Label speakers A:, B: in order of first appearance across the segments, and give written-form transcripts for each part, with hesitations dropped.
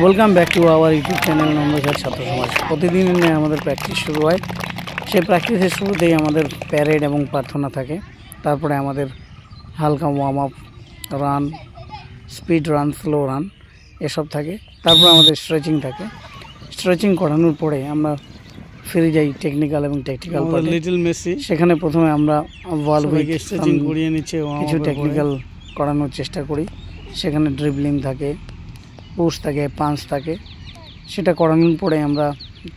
A: Welcome back to our YouTube channel Nandajhar Chhatra Samaj. প্রতিদিন আমাদের practice শুরু হয়। সেই প্র্যাকটিসের শুরুতেই আমাদের প্যারেড এবং প্রার্থনা থাকে। তারপরে আমাদের হালকা warm up, run, speed run, slow run এসব থাকে। তারপর আমাদের স্ট্রেচিং থাকে। স্ট্রেচিং করানোর পরে আমরা ফিরে যাই টেকনিক্যাল এবং ট্যাকটিক্যাল পার্টে। লিটল মেসি সেখানে প্রথমে আমরা বল উইথ স্ট্রেচিং করিয়ে নিচ্ছে, কিছু টেকনিক্যাল করানোর চেষ্টা করি। সেখানে ড্রিবলিং থাকে, পুশ থাকে, পাঞ্চ থাকে। সেটা করানোর পরে আমরা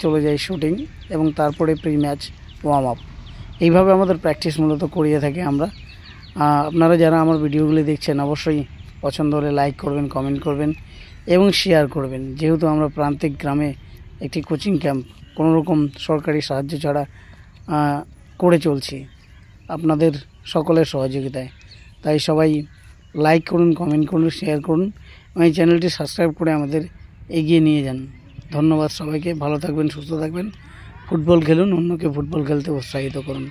A: চলে যাই শুটিং এবং তারপরে প্রি ম্যাচ ওয়ার্ম আপ। এইভাবে আমাদের প্র্যাকটিস মূলত করিয়ে থাকি আমরা। আপনারা যারা আমার ভিডিওগুলি দেখছেন অবশ্যই পছন্দ হলে লাইক করবেন, কমেন্ট করবেন এবং শেয়ার করবেন। যেহেতু আমরা প্রান্তিক গ্রামে একটি কোচিং ক্যাম্প কোনোরকম সরকারি সাহায্য ছাড়া করে চলছি আপনাদের সকলের সহযোগিতায়। তাই সবাই লাইক করুন, কমেন্ট করুন, শেয়ার করুন এবং এই চ্যানেলটি সাবস্ক্রাইব করে আমাদের এগিয়ে নিয়ে যান। ধন্যবাদ সবাইকে। ভালো থাকবেন, সুস্থ থাকবেন। ফুটবল খেলুন, অন্যকে ফুটবল খেলতে উৎসাহিত করুন।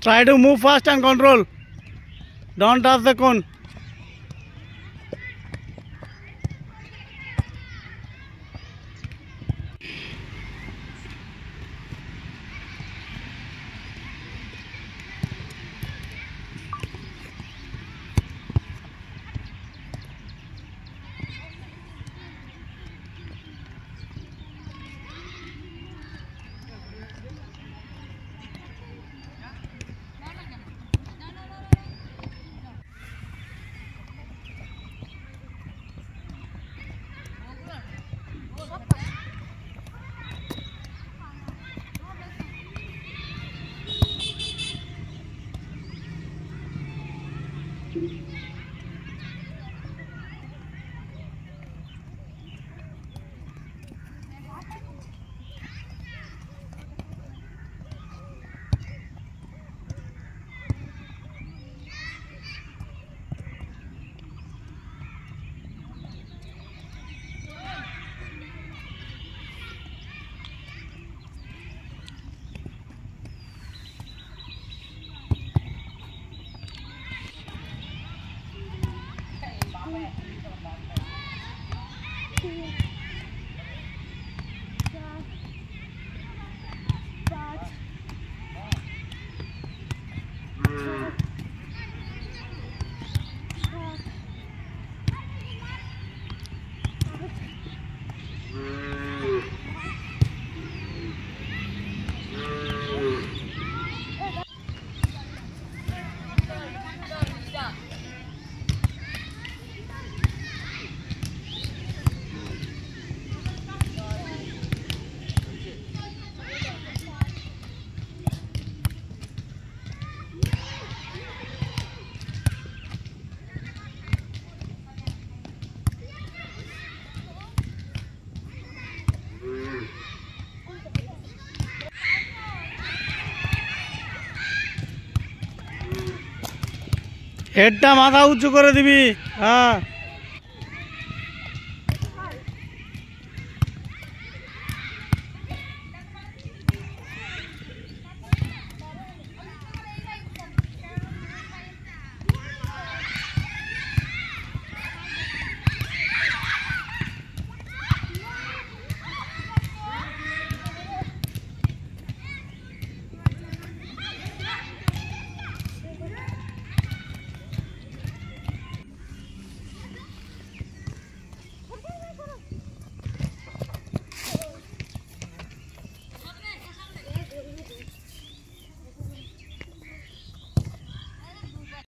A: Try to move fast and control. Don't touch the cone. হেডটা মাথা উঁচু করে দিবি। হ্যাঁ।